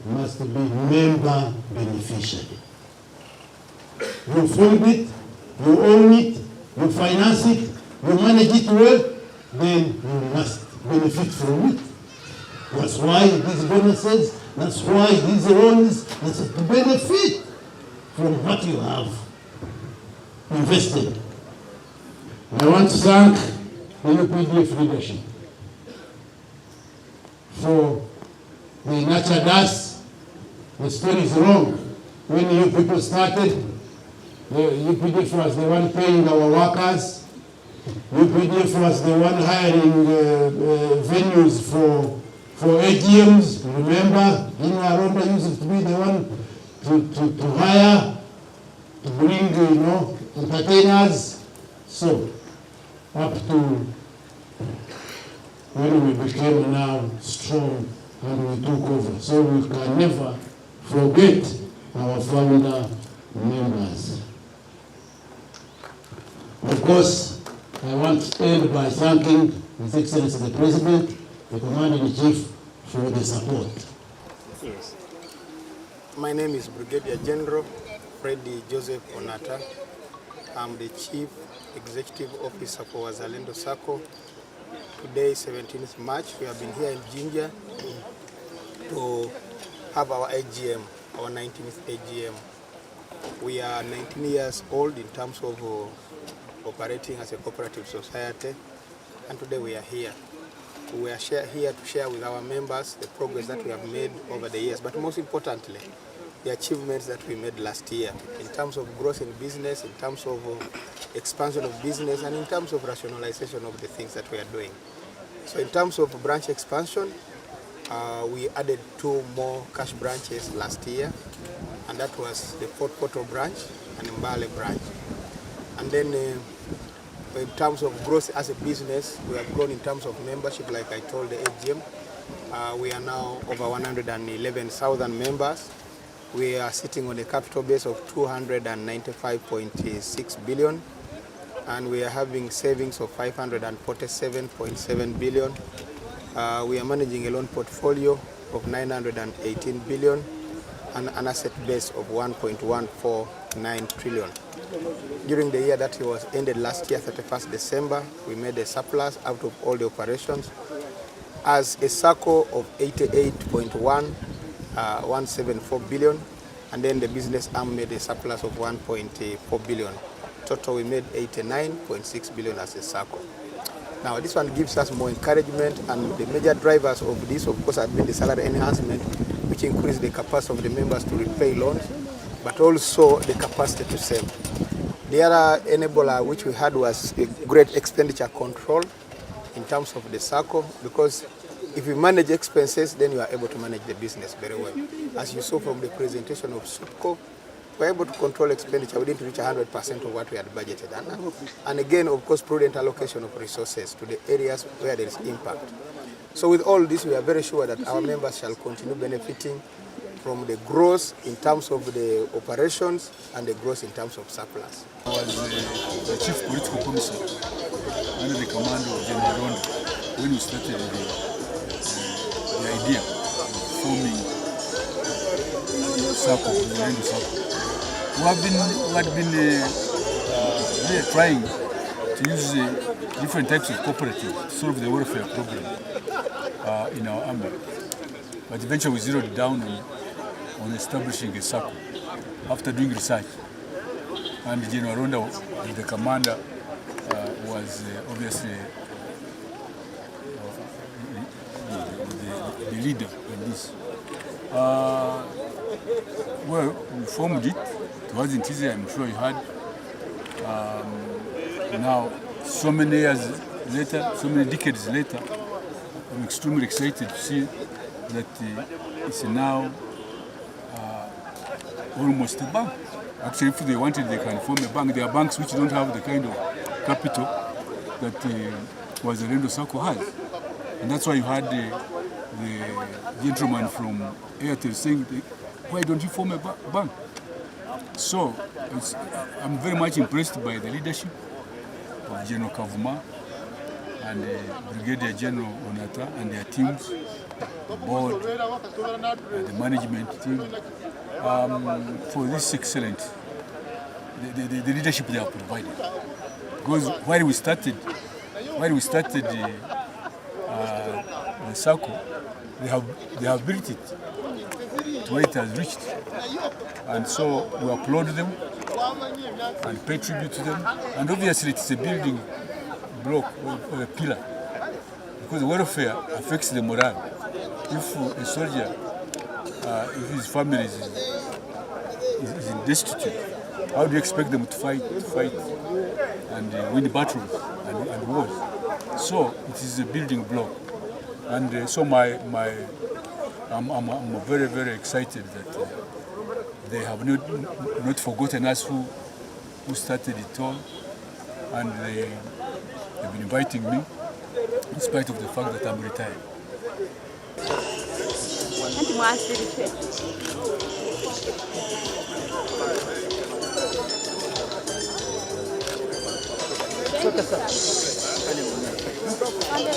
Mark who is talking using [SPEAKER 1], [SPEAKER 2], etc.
[SPEAKER 1] must be member beneficiary. You fund it, you own it, you finance it, you manage it well, then you must benefit from it. That's why these bonuses, that's why these loans, that's to benefit from what you have invested. I want to thank the UPDF leadership for they nurtured us. The story is wrong. When you people started, the UPDF was the one paying our workers. UPDF was the one hiring venues for AGMs. Remember, Aromba used to be the one to hire, to bring, entertainers. So, up to when we became now strong and we took over. So we can never forget our founder members. Of course, I want to end by thanking His Excellency the President, the Commander-in-Chief, for the support.
[SPEAKER 2] Yes. My name is Brigadier General Freddy Joseph Onata. I'm the Chief Executive Officer for Wazalendo SACCO. Today, 17th March, we have been here in Jinja to have our AGM, our 19th AGM. We are 19 years old in terms of operating as a cooperative society, and today we are here. We are here to share with our members the progress that we have made over the years, but most importantly, the achievements that we made last year in terms of growth in business, in terms of expansion of business, and in terms of rationalization of the things that we are doing. So in terms of branch expansion, we added 2 more cash branches last year, and that was the Port Portal branch and Mbale branch. And then in terms of growth as a business, we have grown in terms of membership, like I told the AGM. We are now over 111,000 members. We are sitting on a capital base of 295.6 billion, and we are having savings of 547.7 billion. We are managing a loan portfolio of 918 billion and an asset base of 1.149 trillion. During the year that was ended last year, 31st December, we made a surplus out of all the operations as a SACCO of 88.174 billion, and then the business arm made a surplus of 1.4 billion. Total, we made 89.6 billion as a SACCO. Now, this one gives us more encouragement, and the major drivers of this, of course, have been the salary enhancement, which increased the capacity of the members to repay loans, but also the capacity to save. The other enabler which we had was a great expenditure control in terms of the SACCO, because if you manage expenses, then you are able to manage the business very well. As you saw from the presentation of SUPCO, we were able to control expenditure. We didn't reach 100% of what we had budgeted. And again, of course, prudent allocation of resources to the areas where there is impact. So with all this, we are very sure that our members shall continue benefiting from the growth in terms of the operations and the growth in terms of surplus.
[SPEAKER 3] I was the chief political commissioner under the command of General Rondo when we started the idea of forming SACCO, the Wazalendo SACCO. We had been really trying to use different types of cooperatives to solve the welfare problem in our area. But eventually we zeroed down on establishing a SACCO after doing research. And General Ronda, the commander, was obviously the leader in this. Well, we formed it. It wasn't easy, I'm sure you heard. Now, so many years later, so many decades later, I'm extremely excited to see that it's now almost a bank. Actually, if they wanted, they can form a bank. There are banks which don't have the kind of capital that Wazalendo SACCO has. And that's why you had the gentleman from Airtel saying, why don't you form a bank? So, I'm very much impressed by the leadership of General Kavuma and Brigadier General Onata and their teams, the board, the management team, for this excellent, the leadership they have provided. Because while we started the SACCO, they have built it to where it has reached. And so we applaud them and pay tribute to them. And obviously it's a building block or a pillar, because welfare affects the morale. If a soldier, if his family is destitute, how do you expect them to fight and win battles and wars? So it is a building block, and so I'm very, very excited that they have not forgotten us who started it all, and they have been inviting me in spite of the fact that I'm retired.